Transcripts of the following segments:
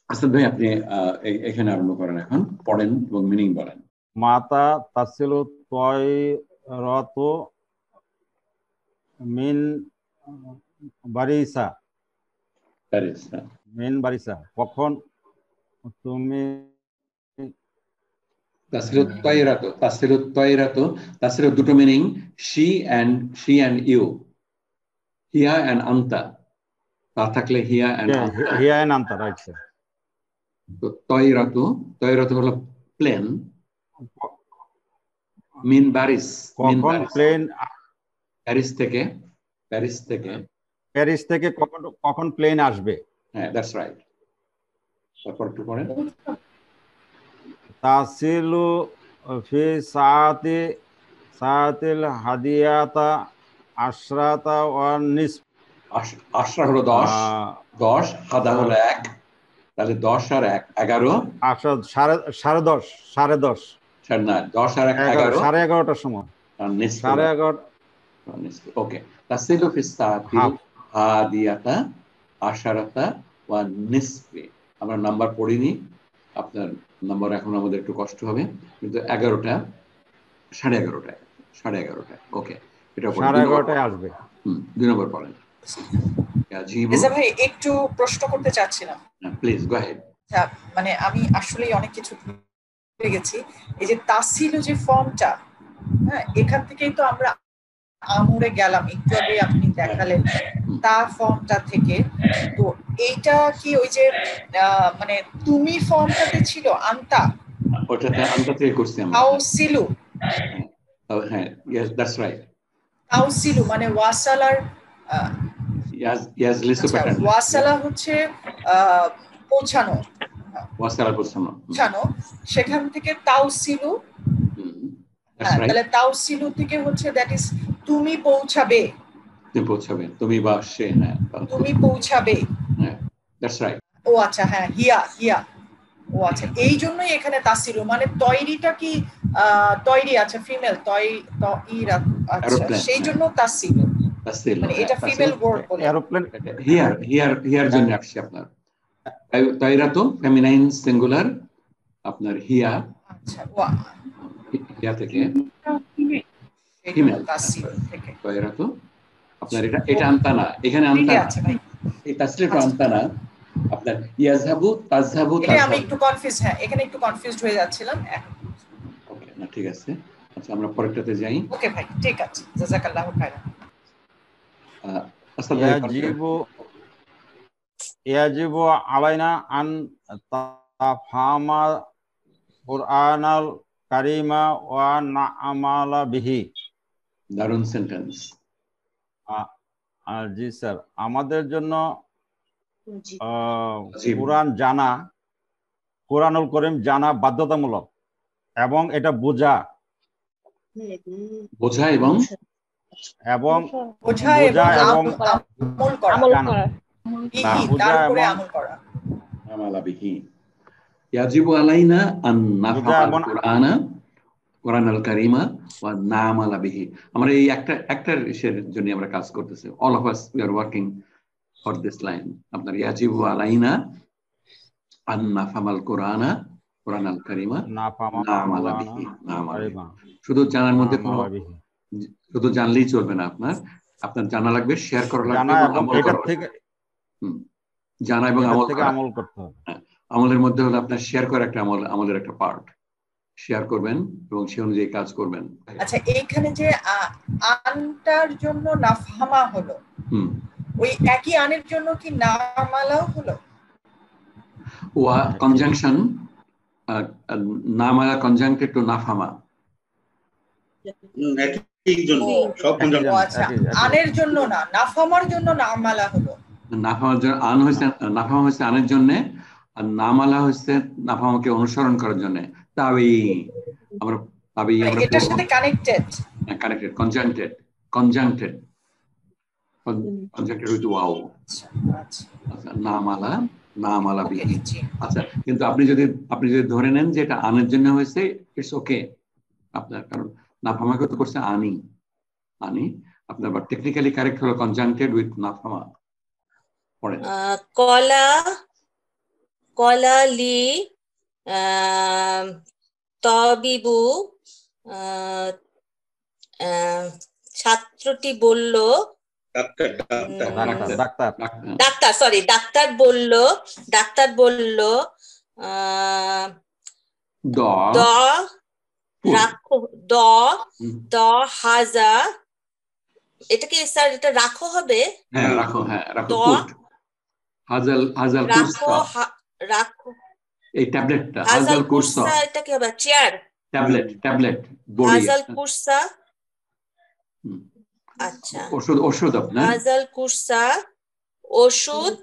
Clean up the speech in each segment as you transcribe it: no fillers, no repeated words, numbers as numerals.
আসাদ ভাই আপনি এখানে আরম্ভ করেন, এখন পড়েন এবং মিনিং বলেন। মাতা তাসিলু তয়রাত মিন বারিসা, মিন বারিসা, কখন তুমি তাসিরু দুটো মিনিং, শি এন্ড ইউ, হিয়া এন্ড আন্তা, তা থাকলে হিয়া এন্ড আন্তা। হিয়া এন্ড আন্তা, রাইট স্যার। তো তয়রাতু হলো প্লেন, মিন বারিস, কখন প্লেন, প্যারিস থেকে প্যারিস থেকে কখন প্লেন আসবে। হ্যাঁ, দ্যাটস রাইট। তারপর একটু পড়েন। তাসিলু ফি সাআতিল হাদিয়াতা আশরাতা ওয়া নিসফ। আশরা হলো 10, হাদা হলো 1, তাহলে 10 আর 1 11, সাড়ে দশ, না 10 আর 1 11, 11:30টার সময়, 11:30। ওকে। তাসিলু ফি সাআতিল হাদিয়াতা আশরাতা ওয়া নিসফি। আমরা নাম্বার পড়িনি, আপনার নাম্বার এখন আমাদের একটু কষ্ট হবে, কিন্তু 11টা 11:30, ওকে, এটা পড়েন। 11:30টায় আসবে। 2 নম্বর পড়েন। ভাই একটু প্রশ্ন করতে চাচ্ছিলাম, প্লিজ গো অ্যাহেড। মানে আমি আসলে অনেক কিছু ভুলে গেছি। এই যে তাসিলু যে ফর্মটা, হ্যাঁ, এখান থেকেই তো আমরা আমরে গেলাম, একটু আগে আপনি দেখালেন তা ফর্মটা থেকে। তো এইটা কি ওই যে মানে তুমি ফর্মটাতে ছিল আন্তা, ওটাতে আন্তা থেকে করছি আমরা। তাওসিলু, হ্যাঁ, ইয়েস দ্যাটস রাইট। তাওসিলু মানে ওয়াসালার, ইয়াজলিসু প্যাটার্ন, ওয়াসালা হচ্ছে পৌঁছানো, সেখান থেকে তাওসিলু, তাহলে তাওসিলু থেকে হচ্ছে দ্যাট ইজ তুমি পৌঁছাবে, তুমি বা সে, হ্যাঁ তুমি পৌঁছাবে, হ্যাঁ দ্যাটস রাইট। ও আচ্ছা, হ্যাঁ হিয়া, ও আচ্ছা, এই জন্যই এখানে তাসিলু মানে তৈরিটা কি তৈরি, আচ্ছা ফিমেল তয়রা, আচ্ছা সেই জন্য তাসিলু, মানে এটা ফিমেল ওয়ার্ড বলে। এরোপ্লেন হিয়ার জন্য আসছে আপনার তয়রাতু ফেমিনাইন সিঙ্গুলার, আপনার হিয়া, আচ্ছা হিয়া থেকে ফিমেল তয়রাতু, আপনার এটা আনতা না, এখানে আনতা না, এই তাসরিফটা আনতা না, আপনার ইয়াযহাবু তাযহাবু, আমি একটু কনফিউজ, হ্যাঁ এখানে একটু কনফিউজড হয়ে যাচ্ছিলাম। ওকে, না ঠিক আছে, আচ্ছা আমরা পরেরটাতে যাই। ওকে ভাই, ঠিক আছে, জাযাকাল্লাহু খাইরান। ইয়াজিবু আলাইনা আন তাফহামা কুরআনাল কারীমা ওয়া না'মালা বিহি। দারুণ সেন্টেন্স। জি স্যার, আমাদের জন্য কুরআন জানা, কুরআনুল কারীম জানা বাধ্যতামূলক, এবং এটা বোঝা এবং ইয়াজিবু আলাইনা আন নাফহামাল কুরআনা কুরআনুল কারীমা ওয়া না'মালা বিহি। আমরা এই একটা ইসের জন্য আমরা কাজ করতেছি, all of us we are working for this line. আপনার ইয়াজিবু আলাইনা আন নাফহামাল কুরআনা কুরআনুল কারীমা না'মালা বিহি। শুধু জানার মধ্যে শুধু জানলেই চলবে না, আপনার জানা লাগবে, শেয়ার করা লাগবে, আমল করা লাগবে। জানা এবং আমল করতে হবে। আমলের মধ্যে হলো আপনার শেয়ার করা একটা আমলের একটা পার্ট, শেয়ার করবেন এবং সে অনুযায়ী কাজ করবেন। আচ্ছা, এইখানে যে আনটার জন্য নাফহামা হলো, ওই একই আনের জন্য কি নামালাও হলো? ওয়া কনজাংশন, নামালা কনজাংক্টেড টু নাফহামা, একই জন্য সব কনজাংশন। আচ্ছা, আনের জন্য না, নাফহামার জন্য নামালা হলো। নাফহামার জন্য আন হইছে, নাফহামা হইছে আনের জন্য, আর নামালা হইছে নাফহামাকে অনুসরণ করার জন্য। তাবি আমরা এটার সাথে কানেক্টেড উইথ ওয়াও। আচ্ছা, নামালা বিহি। আচ্ছা, কিন্তু আপনি যদি ধরে নেন যে এটা আনের জন্য হয়েছে, ইটস ওকে আপনার, কারণ নাফহামাকে তো করছে আনি আপনার, বাট টেকনিক্যালি কারেক্ট হলো কনজাংক্টেড উইথ নাফহামা। পড়েন। কলা কলা লি তবিবু, ছাত্রটি বলল, ডাক্তার বলল দ রাখো, দ হাজা, এটা কি স্যার এটা রাখো হবে? হ্যাঁ রাখো, রাখো এই ট্যাবলেটটা হাজাল কুরসা, এটা কি হবে? চেয়ার, ট্যাবলেট হাজাল কুরসা, আচ্ছা ওষুধ আপনার হাজাল কুরসা ওষুধ,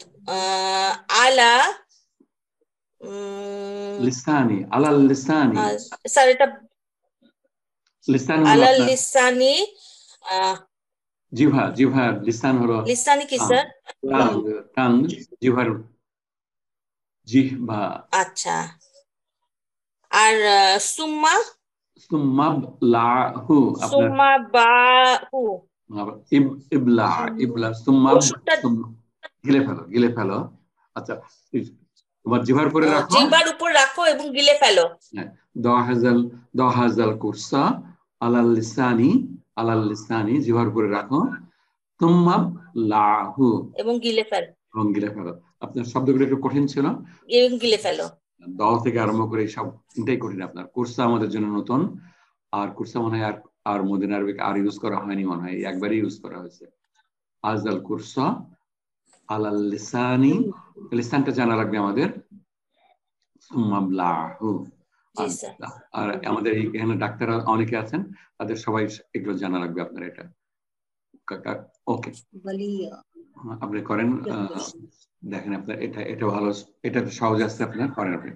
আলা লিসানি, আলাল লিসানি, স্যার এটা লিসান আলাল লিসানি, জিহ্বা, লিসান হলো লিসানি কি স্যার? টাং, জিহ্বা। আচ্ছা, আর সুম্মা লাহু, সুম্মা বাহু, ইবলা সুম্মা, গিলে ফেলো। আচ্ছা, তোমার জিহ্বার উপরে রাখো, জিহ্বার উপর রাখো এবং গিলে ফেলো। দহাজাল কুরসা আলাল লিসানি, জিহ্বার উপরে রাখো, সুম্মা লাহু, এবং গিলে ফেলো। আপনার শব্দগুলো একটু কঠিন ছিল, এবং গিলে ফেলো। দ থেকে আরম্ভ করে সব চিন্তাই কঠিন আপনার। কুরসা আমাদের জন্য নতুন, আর কুরসা মনে হয় আর মদিনা আরবিক আর ইউজ করা হয়নি, মনে হয় একবারই ইউজ করা হয়েছে। আজাল কুরসা আলাল লিসানি, লিসানটা জানা লাগবে আমাদের, আর আমাদের এখানে ডাক্তাররা অনেকে আছেন, তাদের সবাই এগুলো জানা লাগবে আপনার। এটা ওকে, আপনি করেন, দেখেন আপনার এটা ভালো, এটা সহজ আছে, আপনার করেন আপনি।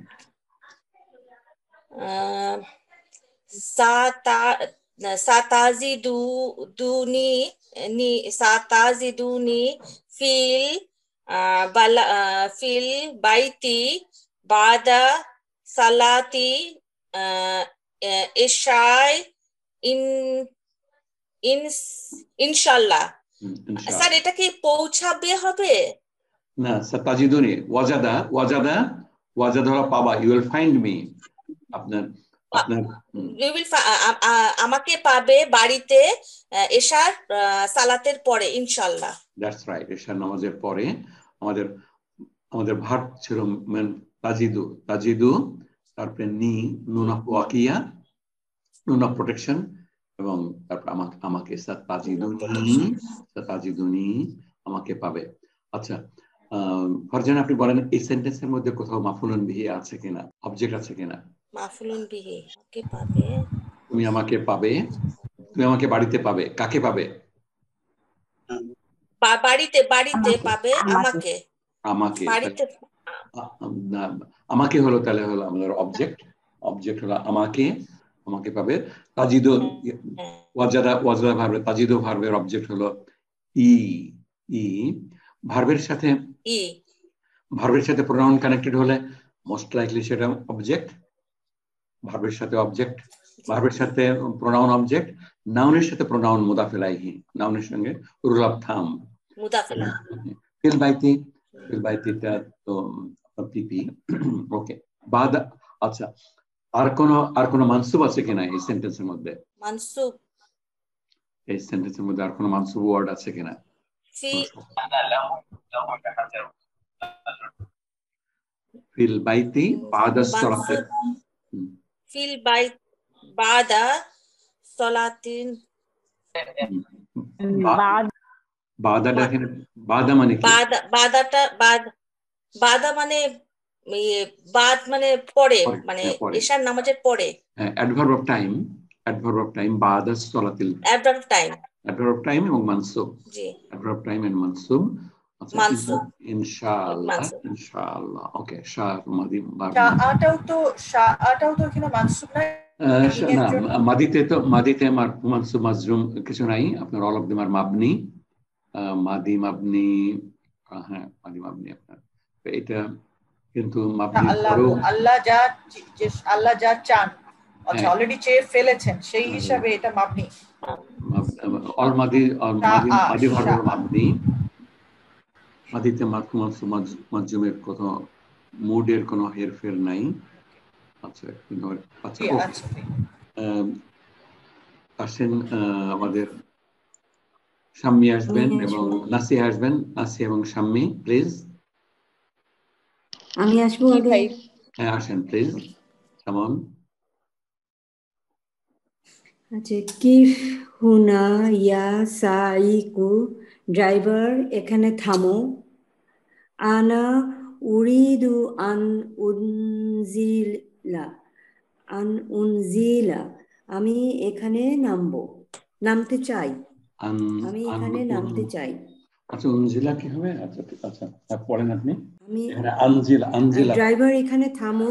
সাতাজিদুনি ফিল বাইতি বাদা সালাতি ইশাই ইনশাআল্লাহ। স্যার এটা কি পৌঁছাবে হবে না? সাতাজিদুনি, ওয়াজাদা হলো পাবা, ইউ উইল ফাইন্ড মি, আপনার আমাকে পাবে বাড়িতে এশার সালাতের পরে, ইনশাআল্লাহ। দ্যাটস রাইট, এশার নামাজের পরে। আমাদের ভার্ব ছিল তাজিদু, তারপরে নুন অফ ওয়াকিয়া, নুন অফ প্রোটেকশন, এবং তারপর আমাকে সাতাজিদুনি, আমাকে পাবে। আচ্ছা, ফারজানা আপনি বলেন, এই সেন্টেন্সের মধ্যে কোথাও মাফউলুন বিহি আছে কিনা, অবজেক্ট আছে কিনা? মাফউলুন বিহি, আমাকে পাবে, তুমি আমাকে পাবে, তুমি আমাকে বাড়িতে পাবে, কাকে পাবে? বাড়িতে পাবে, আমাকে বাড়িতে, আমাকে হলো, তাহলে হলো আমাদের অবজেক্ট হলো আমাকে পাবে। তাজিদু ওয়াজাদা ভার্বের, তাজিদু ভার্বের অবজেক্ট হলো ভার্বের সাথে প্রোনাউন কানেক্টেড হলে মোস্ট লাইকলি সেটা অবজেক্ট। ভার্বের সাথে প্রোনাউন অবজেক্ট, নাউনের সাথে প্রোনাউন মুদাফ ইলাইহি, নাউনের সঙ্গে রুল অফ থাম্ব মুদাফ ইলাইহি। ফিল বাইতিটা তো পিপি, ওকে। বাদা, আচ্ছা, আর কোন মানসুব আছে কিনা এই সেন্টেন্সের মধ্যে? মানসুব, এই সেন্টেন্সের মধ্যে আর কোন মানসুব ওয়ার্ড আছে কিনা? ফিল বাইতি বাদা সালাতিন, ফিল বাইত বাদা সালাতিন, বাদা মানে কি? বাদা মানে বাদ মানে পরে, মানে এশার নামাজের পরে। অ্যাডভার্ব অফ টাইম বাদা সালাতিল, অ্যাডভার্ব অফ টাইম এবং মানসুব, জি, অ্যাডভার্ব টাইম এন্ড মানসুব। মানসুব, ইনশাআল্লাহ, ওকে। শাআটাও তো এখানে মানসুব নাই, না, মাদিতে মানসুব মাজরুম কিছু নাই, আপনার অল অফ দেম আর মাবনি, মাবনি, হ্যাঁ মাদি মাবনি আপনার। এটা কিন্তু মাবনি, আল্লাহ যা চান, আচ্ছা অলরেডি চেয়ে ফেলেছেন, সেই হিসাবে এটা মাবনি, অল মাদি ভার্ব মাবনি। মাদিতে মানসুব মাজরুমের কথা মুডের কোনো হেরফের নাই। আচ্ছা আচ্ছা আসেন আমাদের শাম্মী আসবেন এবং নাসিয়া আসবেন। নাসিয়া এবং শাম্মী প্লিজ। আমি আসবো আগে। হ্যাঁ আসেন প্লিজ, কেমন? আচ্ছা, কিফ হুনা ইয়া সাইকু, ড্রাইভার এখানে থামো। আনা উরিদু আন উনজিলা, আমি এখানে নামতে চাই। আমি এখানে নামতে চাই। আচ্ছা উনজিলা কি হবে? আচ্ছা ঠিক আছে, পড়েন আপনি। এখানে আনজিলা, ড্রাইভার এখানে থামো।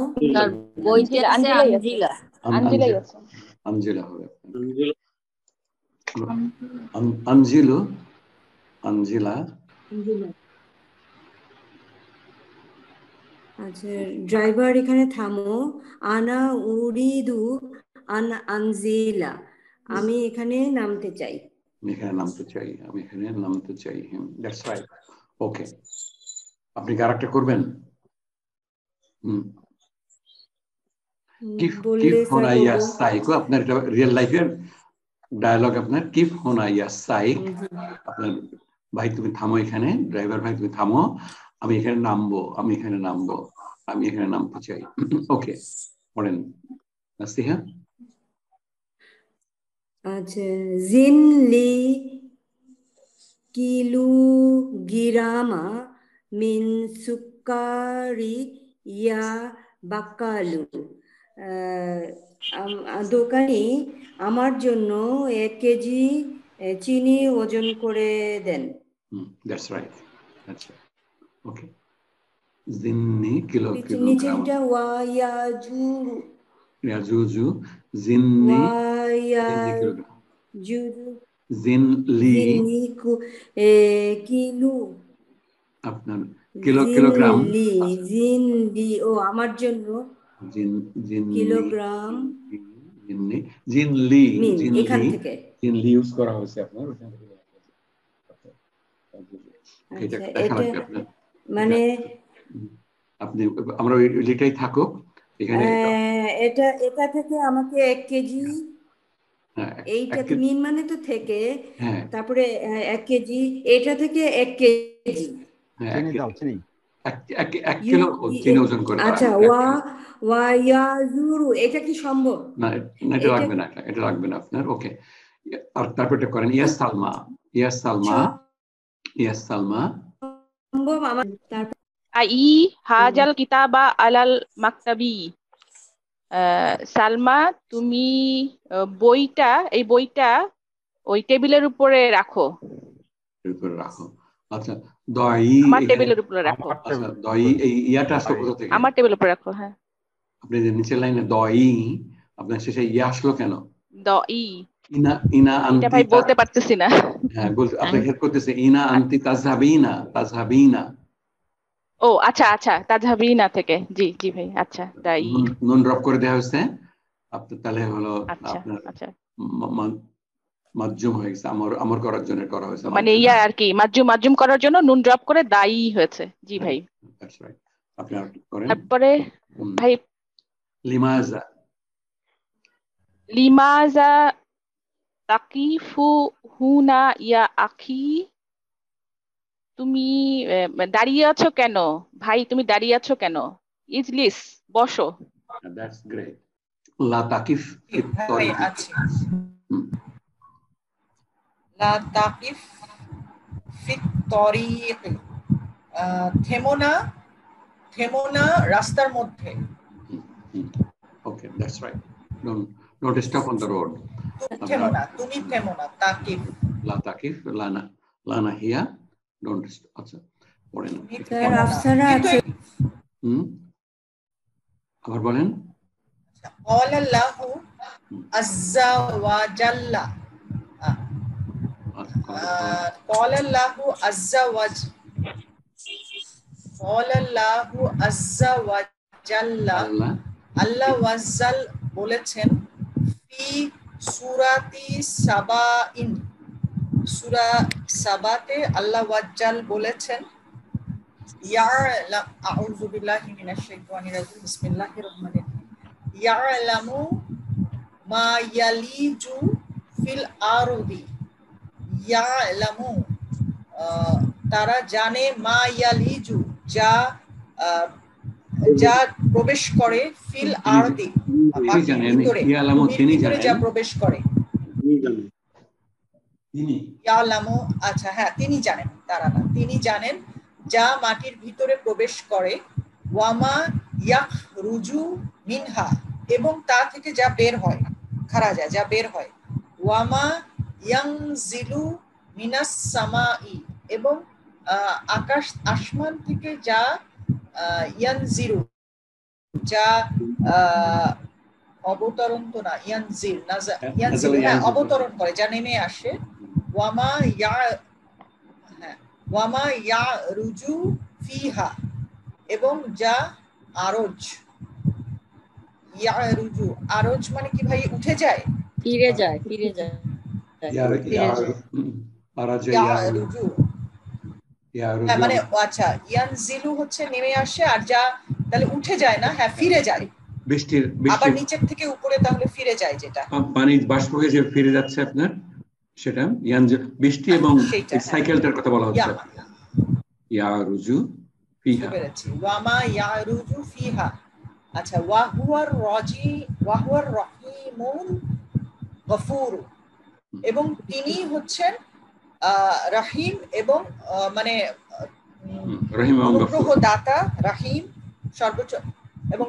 বইতে আছে আনজিলা, আনজিলা হবে। আনজিলা আচ্ছা, ড্রাইভার এখানে থামো। আনা উরিদু আন আনজিলা, আমি এখানে নামতে চাই। আমি এখানে নামতে চাই। That's right. ওকে, আপনি আরেকটা করবেন। কিফ হোনা ইয়া সাইকো, আপনার এটা রিয়েল লাইফের ডায়ালগ। আপনার কিফ হোনা ইয়া সাইক, আপনার ভাই তুমি থামো এখানে, ড্রাইভার ভাই তুমি থামো, আমি এখানে নামবো, আমি এখানে নামতে চাই। ওকে পড়েন নাসিহা। আচ্ছা, জিনলি কিলোগ্রামা মিন সুকারি ইয়া বাকালু, দোকানি আমার জন্য 1 কেজি চিনি ওজন করে দেন। দ্যাটস রাইট, আচ্ছা ওকে। জিন্নি কিলোগ্রাম, নিচেরটা ইয়াজুজু, জিন্নি কিলোগ্রাম, জিনলি কিলো, আপনার কিলোগ্রাম, জিনলি ও আমার জন্য কিলোগ্রাম, জিনলি এখান থেকে জিনলি ইউজ করা হয়েছে আপনার ওখান থেকে। আচ্ছা, এটা মানে আপনি আমরা ওইটাই থাকুক এখানে। এটা থেকে আমাকে 1 কেজি, এইটা মিন মানে তো থেকে, তারপরে 1 কেজি, এটা থেকে 1 কেজি চিনি দাও, চিনি 1 কিলো চিনি ওজন করে। আচ্ছা, ওয়াইয়াজুরু, এটা কি সম্ভব? না এটা লাগবে না, এটা লাগবে না আপনার। ওকে, আর তারপরটা করেন ইয়াস সালমা, সম্ভব আমার। তারপর আই হাজাল কিতাবা আলাল মাকতাবি, সালমা তুমি এই বইটা ওই টেবিলের উপরে রাখো। আচ্ছা দই আমার টেবিলের উপরে রাখো। আচ্ছা দই এই ইয়াটা আসলো কোথা থেকে? আমার টেবিলের উপরে রাখো। হ্যাঁ, আপনি যে নিচের লাইনে দই, আপনার শেষে ইয়া আসলো কেন? দই ইনা আনতি, এটা ভাই বলতে পারতেছি না। হ্যাঁ বলতে আপনি হেল্প করতেছে। ইনা আনতি তাজহাবিনা। ও আচ্ছা আচ্ছা, তাজহাবিনা থেকে। জি জি ভাই, আচ্ছা দাই নুন ড্রপ করে দেওয়া হয়েছে আপনার, তাহলে হলো আপনার আচ্ছা মাজজুম হয়ে গেছে। আমর করার জন্য করা হয়েছে, মানে ইয়া আর কি, মাজজুম করার জন্য নুন ড্রপ করে দাই হয়েছে। জি ভাই, দ্যাটস রাইট। আপনি আর করেন। তারপরে ভাই লিমাজা তাকিফু হুনা ইয়া আখি, তুমি দাঁড়িয়ে আছো কেন ভাই, তুমি দাঁড়িয়ে আছো কেন? ইজলিস, বসো। That's great. লা তাকিফ ফিত তরিক, লা তাকিফ ফিত তরিক, থেমো না রাস্তার মধ্যে। Okay that's right. Don't stop on the road. তুমি থেমো না। তাকিফ, লা তাকিফ, লানা হিয়া, don't stop. আচ্ছা পড়েন। আবার বলেন। ক্বালাল্লাহু আযজা ওয়া জাল্লা, ক্বালাল্লাহু আযজা ওয়া জাল্লা, আল্লাহ ওয়াজ্জাল বলেছেন, ফি সূরাতি সাবাইন, সূরা সাবাতে আল্লাহ ওয়াজ্জাল বলেছেন, আউযু বিল্লাহি মিনাশ শাইতানির রাজিম বিসমিল্লাহির রহমানির রহিম ইয়ালামু মা ইয়ালিজু ফিল আরদি ইয়ালামু তারা জানে মা ইয়ালিজু যা যা প্রবেশ করে ফিল আরদি ভিতরে যা প্রবেশ করে ইয়ালামু আচ্ছা হ্যাঁ তিনি জানেন তারা না তিনি জানেন যা মাটির ভিতরে প্রবেশ করে ওয়ামা ইয়াখরুজু মিনহা এবং তা থেকে যা বের হয় খারাজা যা বের হয় ওয়ামা ইয়ানজিলু মিনাস সামাই এবং আকাশ আসমান থেকে যা ইয়ানজিরু যা অবতরণ তো না ইয়ানজিল ইয়ানজিল অবতরণ করে যা নেমে আসে ওয়ামা ইয়ারুজু ফিহা এবং যা আরজ ইয়ারুজু আরজ মানে কি ভাই উঠে যায় ফিরে যায় ইয়ারুজু হ্যাঁ মানে আচ্ছা ইয়ানজিলু হচ্ছে নেমে আসে আর যা তাহলে উঠে যায় না হ্যাঁ ফিরে যায় বৃষ্টির আবার নিচের থেকে উপরে তাহলে ফিরে যায় যেটা পানি বাষ্প হয়ে যে ফিরে যাচ্ছে আপনার সেটা বৃষ্টি এবং সাইকেলটার কথা বলা হচ্ছে ইয়ারুজু ফিহা ওয়ামা ইয়ারুজু ফিহা আচ্ছা ওয়া হুয়ার রহিমুল গফুর এবং তিনি হচ্ছেন রহিম এবং মানে রহিম এবং গফুর দাতা রহিম সর্বোচ্চ এবং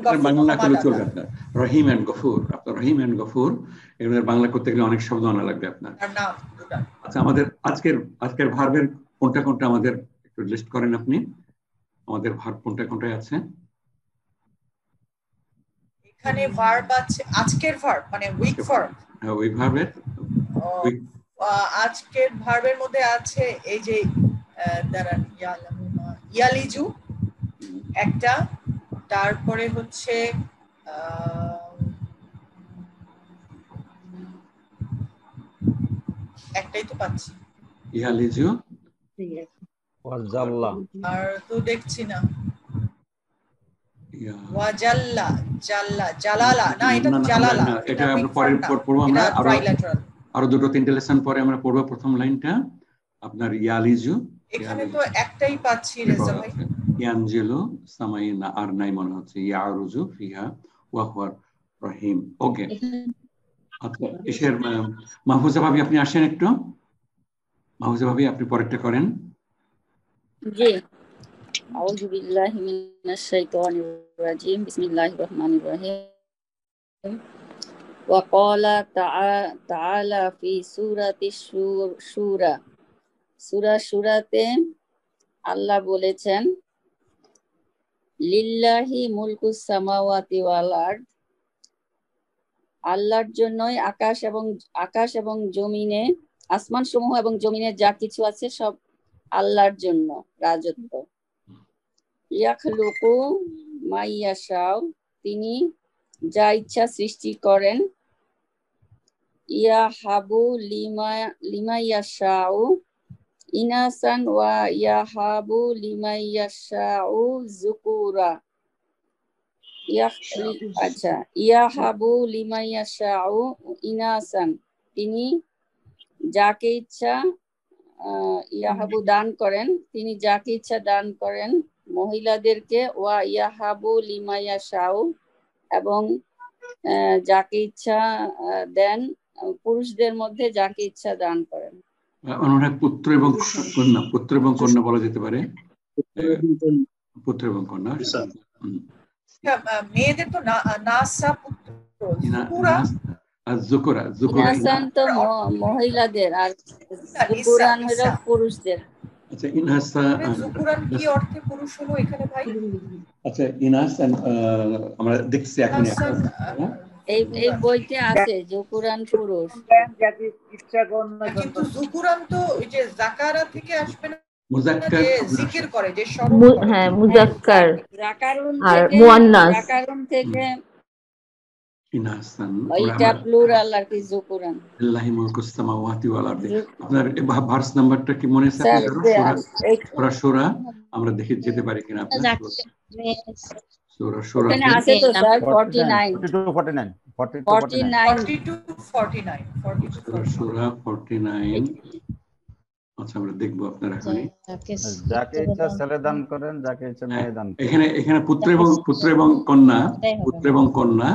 রহিম এন্ড গফুর আপনার রহিম এন্ড গফুর এর বাংলা করতে গেলে অনেক শব্দ আনা লাগবে আপনার নাম আচ্ছা আমাদের আজকের ভার্বের কোনটা কোনটা আমাদের একটু লিস্ট করেন আপনি আমাদের ভার্ব কোনটা কোনটা আছে এখানে ভার্ব আছে আজকের ভার্ব মানে উইক ভার্ব হ্যাঁ উইক ভার্বের আজকের ভার্বের মধ্যে আছে এই যে দাঁড়ান ইয়ালিজু একটা তারপরে হচ্ছে একটাই তো পাচ্ছি ইয়ালিজু ওয়াজাল্লা আর তো দেখছি না ওয়াজাল্লা জাল্লা জালালা না এটা জালালা এটা আমরা পরে পড়ব আমরা আরো দুটো তিনটে লেসন পরে আমরা পড়ব প্রথম লাইনটা আপনার ইয়ালিজু এখানে তো একটাই পাচ্ছি রেজা ভাই ইয়ানজিলু সামাইনা আর নাই মনে হচ্ছে ইয়ারুজু ফিহা ওয়া হুয়া রহিম ওকে আচ্ছা এর মাহফুজা ভাবি আপনি আসেন একটু মাহফুজা ভাবি আপনি পরেরটা করেন জি আউযু বিল্লাহি মিনাশ শাইতানির রাজিম বিসমিল্লাহির রহমানির রহিম ওয়া ক্বালা তাআলা ফি সূরাতি সূরাতে আল্লাহ বলেছেন লিল্লাহি মুলকুস সামাওয়াতি ওয়াল আরদ আল্লাহর জন্যই আকাশ এবং জমিনে আসমান সমূহ এবং জমিনে যা কিছু আছে সব আল্লাহর জন্য রাজত্ব ইয়াখলুকু মা ইয়াশাউ তিনি যা ইচ্ছা সৃষ্টি করেন ইয়াহাবু লিমা ইয়াশাউ ইনাসান ওয়া ইয়াহাবু লিমা ইয়াশাউ যুকুরা আচ্ছা ইয়াহাবু লিমা ইয়াশাউ ইনাসান তিনি যাকে ইচ্ছা ইয়াহাবু দান করেন তিনি যাকে ইচ্ছা দান করেন মহিলাদেরকে ওয়া ইয়াহাবু লিমা ইয়াশাউ এবং যাকে ইচ্ছা দেন পুরুষদের মধ্যে যাকে ইচ্ছা দান করেন অনুরাগ পুত্র এবং কন্যা বলা যেতে পারে পুত্র এবং কন্যা মেয়েদের তো নাসা পুত্র যুকুরা ইনাসান তো মহিলাদের আর যুকুরান হলো পুরুষদের আচ্ছা ইনহাসা যুকুরান কি অর্থে পুরুষ হলো এখানে ভাই আচ্ছা ইনহাসান আমরা দেখছি এখন এই বইতে আছে যুকুরান পুরুষ কিন্তু যুকুরান তো ওই যে যাকারা থেকে আসবে না মুযাক্কার জিকির করে যে হ্যাঁ মুযাক্কার যাকারুন আর মুয়ান্নাস যাকারুন থেকে ইনাসান ওইটা প্লুরাল আর কি যুকুরান লিল্লাহি মুলকুস সামাওয়াতি ওয়াল আরদি আপনার ভার্স নাম্বারটা কি মনে আছে সূরা সূরা আমরা দেখে যেতে পারি কিনা আপনার সূরা সূরা এখানে আছে তো স্যার 49 সূরা 49 আচ্ছা আমরা দেখব আপনারা এখানে যাকে ইচ্ছা ছেলে দান করেন যাকে ইচ্ছা মেয়ে দান করেন এখানে পুত্র এবং কন্যা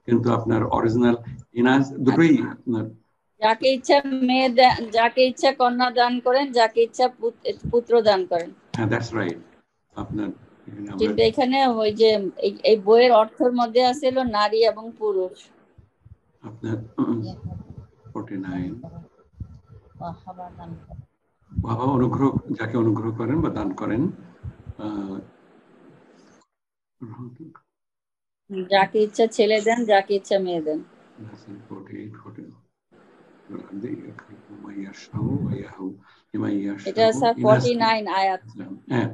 কিন্তু আপনার অরিজিনাল ইনাস দুটোই আপনার যাকে ইচ্ছা মেয়ে যাকে ইচ্ছা কন্যা দান করেন যাকে ইচ্ছা পুত্র দান করেন হ্যাঁ দ্যাটস রাইট আপনার কিন্তু এখানে ওই যে এই বইয়ের অর্থের মধ্যে আছে হলো নারী এবং পুরুষ আপনার 49 বাবা অনুগ্রহ যাকে অনুগ্রহ করেন বা দান করেন যাকে ইচ্ছা ছেলে দেন যাকে ইচ্ছা মেয়ে দেন এটা স্যার 49 আয়াত হ্যাঁ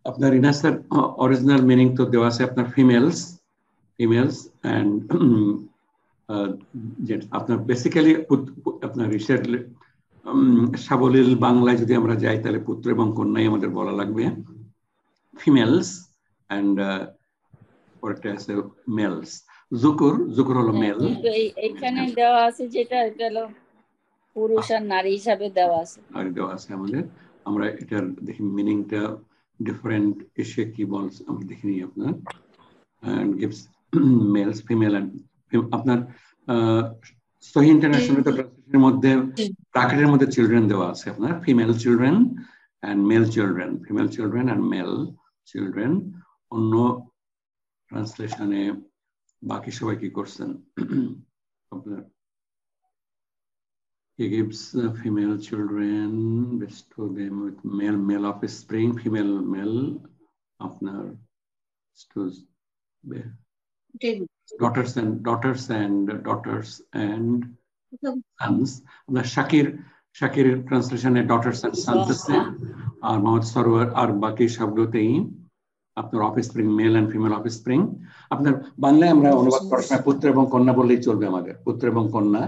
আপনার ইনাসের অরিজিনাল মিনিং তো দেওয়া আছে আপনার ফিমেলস এন্ড আপনার বেসিক্যালি আপনার সাবলীল বাংলায় যদি আমরা যাই তাহলে পুত্র এবং কন্যাই আমাদের বলা লাগবে ফিমেলস এন্ড পরেরটা আছে মেলস জুকুর হলো মেল এইখানে দেওয়া আছে যেটা এটা হলো পুরুষ আর নারী হিসাবে দেওয়া আছে আমাদের আমরা এটার দেখি মিনিংটা ডিফারেন্ট এসে কি বলছে আমরা দেখিনি আপনার and gives males female and আপনার সহি ইন্টারন্যাশনাল ট্রান্সলেশনের মধ্যে ব্র্যাকেটের মধ্যে চিলড্রেন দেওয়া আছে আপনার female children and male children female children and male children অন্য ট্রান্সলেশনে বাকি সবাই কি করছেন আপনার he gives female children bestow them with male offspring female male আপনার bestows daughters and sons আপনার শাকির ট্রান্সলেশনে daughters and sons আছে আর মোহাম্মদ সরওয়ার আর বাকি সবগুলোতেই আপনার offspring male and female offspring আপনার বাংলায় আমরা অনুবাদ করার সময় পুত্র এবং কন্যা বললেই চলবে আমাদের পুত্র এবং কন্যা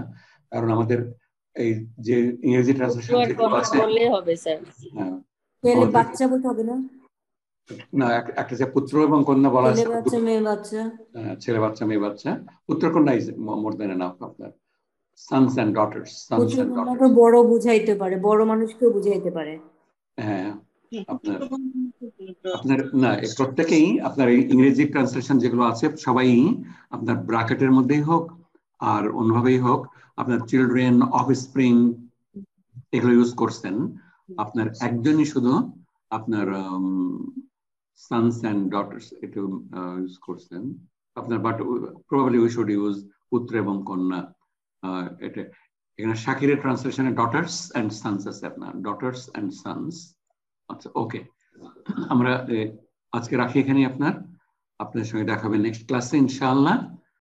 কারণ আমাদের এই যে ইংরেজি ট্রান্সলেশন আছে বললেই হবে স্যার ছেলে বাচ্চা বলতে হবে না একটা যে পুত্র এবং কন্যা বলা আছে ছেলে বাচ্চা মেয়ে বাচ্চা ছেলে বাচ্চা মেয়ে বাচ্চা পুত্র কন্যা ইজ মোর দ্যান এনাফ আপনার sons and daughters তো বড় বুঝাইতে পারে বড় মানুষকেও বুঝাইতে পারে হ্যাঁ আপনার না প্রত্যেকেই আপনার ইংরেজি ট্রান্সলেশন যেগুলো আছে সবাই আপনার ব্র্যাকেটের মধ্যেই হোক আর অন্যভাবেই হোক আপনার চিলড্রেন অফস্প্রিং এগুলো ইউজ করছেন আপনার একজনই শুধু আপনার sons and daughters এটা ইউজ করছেন আপনার but probably we should use পুত্র এবং কন্যা এটা এখানে শাকিরের ট্রান্সলেশনে daughters and sons আছে আপনার daughters and sons আচ্ছা ওকে আমরা আজকে রাখি এখানে আপনার সঙ্গে দেখা হবে নেক্সট ক্লাসে ইনশাআল্লাহ